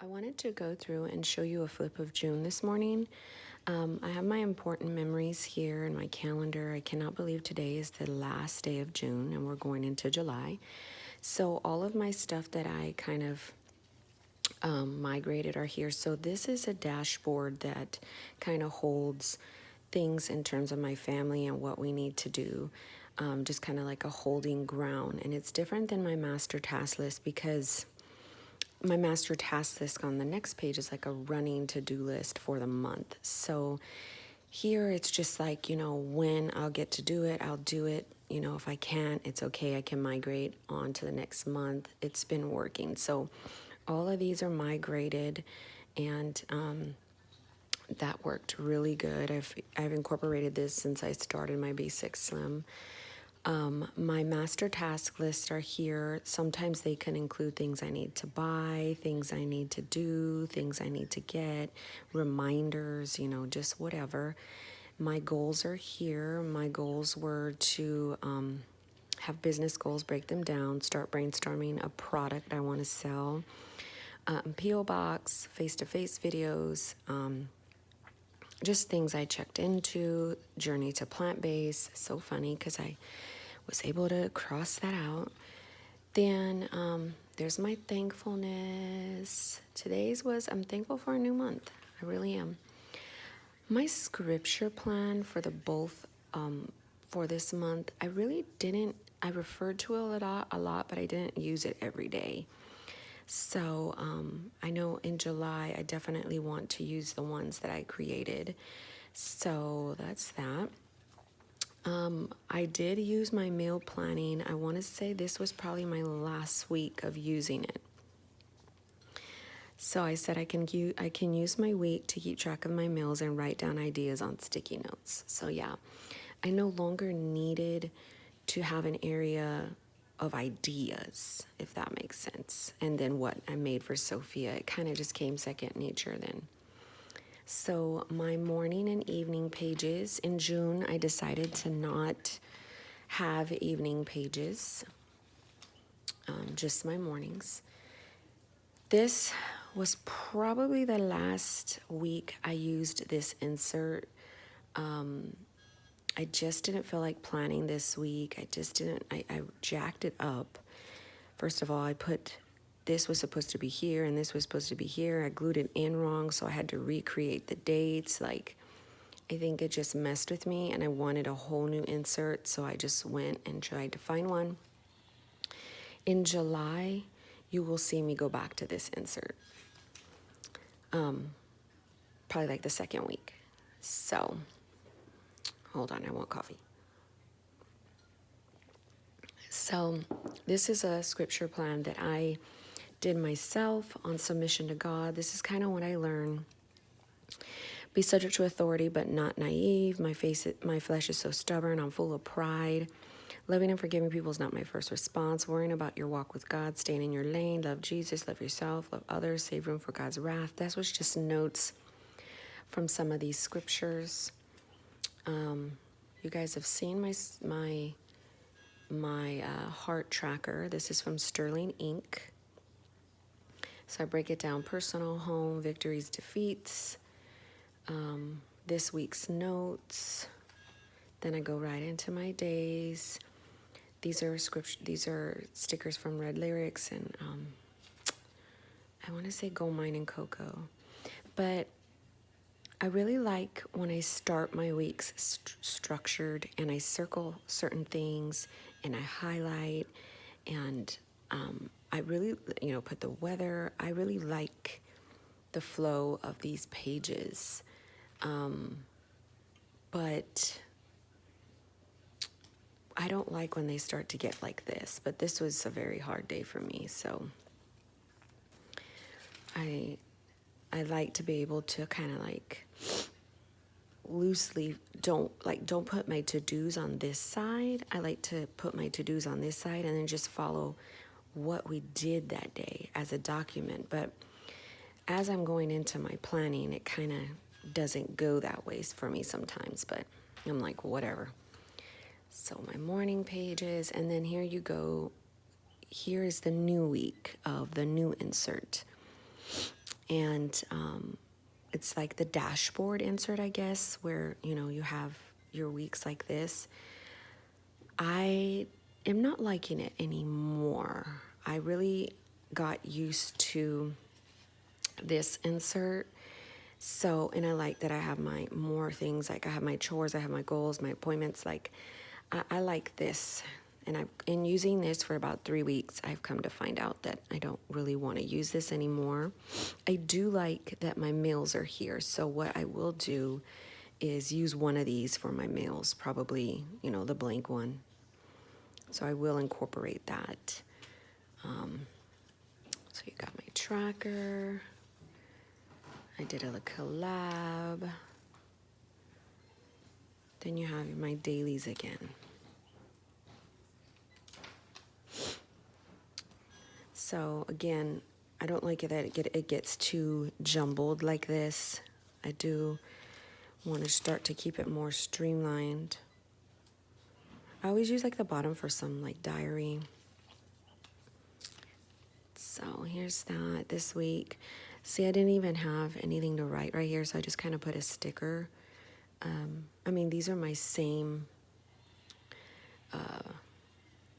I wanted to go through and show you a flip of June this morning. I have my important memories here in my calendar. I cannot believe today is the last day of June and we're going into July. So all of my stuff that I kind of migrated are here. So this is a dashboard that kind of holds things in terms of my family and what we need to do. Just kind of like a holding ground. And it's different than my master task list because my master task list on the next page is like a running to-do list for the month. So here it's just like, when I'll get to do it, I'll do it. If I can't, it's okay. I can migrate on to the next month. It's been working. So all of these are migrated, and that worked really good. I've incorporated this since I started my Basic Slim. My master task lists are here. Sometimes they can include things I need to buy, things I need to do, things I need to get, reminders, just whatever. My goals are here. My goals were to have business goals, break them down, start brainstorming a product I want to sell, P.O. box, face-to-face videos, just things I checked into, journey to plant-based. So funny because I was able to cross that out. Then there's my thankfulness. I'm thankful for a new month. I really am. My scripture plan for the both for this month, I referred to it a lot, but I didn't use it every day. So I know in July, I definitely want to use the ones that I created. So that's that. I did use my meal planning. I want to say this was probably my last week of using it. So I said I can use my week to keep track of my meals and write down ideas on sticky notes. So yeah, I no longer needed to have an area of ideas, if that makes sense. And then what I made for Sophia, it kind of just came second nature then. So my morning and evening pages in June, I decided to not have evening pages, just my mornings. This was probably the last week I used this insert. I just didn't feel like planning this week. I jacked it up. First of all, I put this was supposed to be here and this was supposed to be here. I glued it in wrong, so I had to recreate the dates. I think it just messed with me and I wanted a whole new insert, so I just went and tried to find one. In July, you will see me go back to this insert. Probably like the second week. So, hold on, I want coffee. So, this is a scripture plan that I did myself on submission to God. This is kind of what I learned. Be subject to authority, but not naive. My flesh is so stubborn. I'm full of pride. Loving and forgiving people is not my first response. Worrying about your walk with God, staying in your lane. Love Jesus, love yourself, love others, save room for God's wrath. That was just notes from some of these scriptures. You guys have seen my heart tracker. This is from Sterling Inc. So I break it down: personal, home, victories, defeats, this week's notes. Then I go right into my days. These are stickers from Red Lyrics and I want to say Gold Mine and Cocoa. But I really like when I start my weeks structured and I circle certain things and I highlight and I really, put the weather. I really like the flow of these pages. But I don't like when they start to get like this. But this was a very hard day for me. So I like to be able to kind of like loosely don't put my to-dos on this side. I like to put my to-dos on this side and then just follow what we did that day as a document. But as I'm going into my planning, it kind of doesn't go that way for me sometimes, but I'm like, whatever. So my morning pages, and then here you go. Here is the new week of the new insert. And it's like the dashboard insert, I guess, where, you know, you have your weeks like this. I am not liking it anymore. I really got used to this insert. So, and I like that I have my more things, like I have my chores, I have my goals, my appointments. Like, I like this. And in using this for about 3 weeks, I've come to find out that I don't really want to use this anymore. I do like that my mails are here. So what I will do is use one of these for my mails, probably, you know, the blank one. So I will incorporate that. So you got my tracker. I did a collab. Then you have my dailies again. So again, I don't like it that it gets too jumbled like this. I do want to start to keep it more streamlined. I always use like the bottom for some like diary. So here's that this week. See, I didn't even have anything to write right here, so I just kind of put a sticker. I mean, these are my same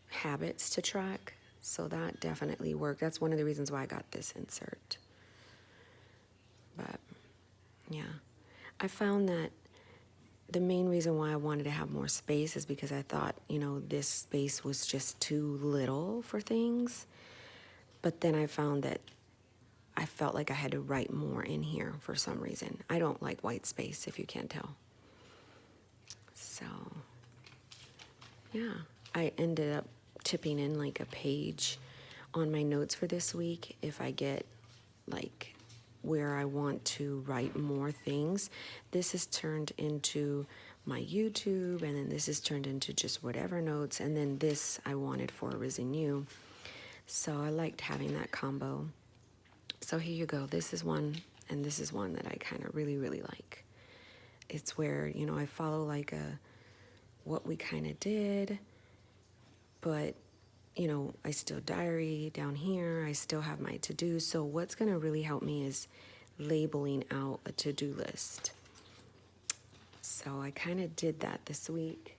habits to track, so that definitely worked. That's one of the reasons why I got this insert. But yeah, I found that the main reason why I wanted to have more space is because I thought, you know, this space was just too little for things. But then I found that I felt like I had to write more in here for some reason. I don't like white space, if you can't tell. So, yeah, I ended up tipping in like a page on my notes for this week if I get like where I want to write more things. This is turned into my YouTube, and then this is turned into just whatever notes, and then this I wanted for Risen You. So I liked having that combo. So here you go. This is one, and this is one that I kind of really, really like. It's where, you know, I follow like what we kind of did, but, you know, I still diary down here. I still have my to-dos. So what's going to really help me is labeling out a to-do list. So I kind of did that this week,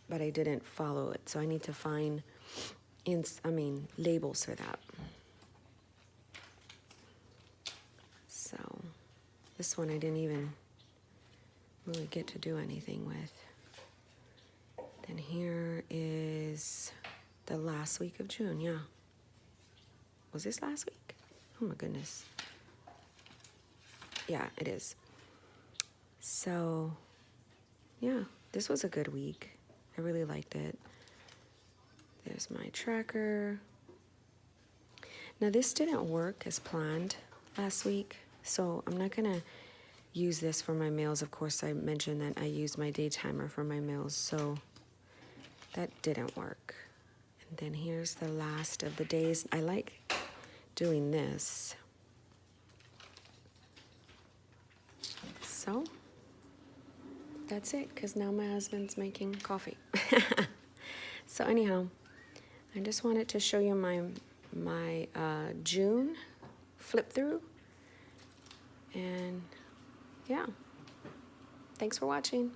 but I didn't follow it. So I need to find, labels for that. So this one I didn't even really get to do anything with. Then here is the last week of June, yeah. Was this last week? Oh my goodness. Yeah, it is. So, yeah, this was a good week. I really liked it. There's my tracker. Now this didn't work as planned last week, so I'm not gonna use this for my mails. Of course, I mentioned that I use my day timer for my mails, so that didn't work. And then here's the last of the days. I like doing this. So that's it, because now my husband's making coffee. So anyhow, I just wanted to show you my June flip through. And yeah, thanks for watching.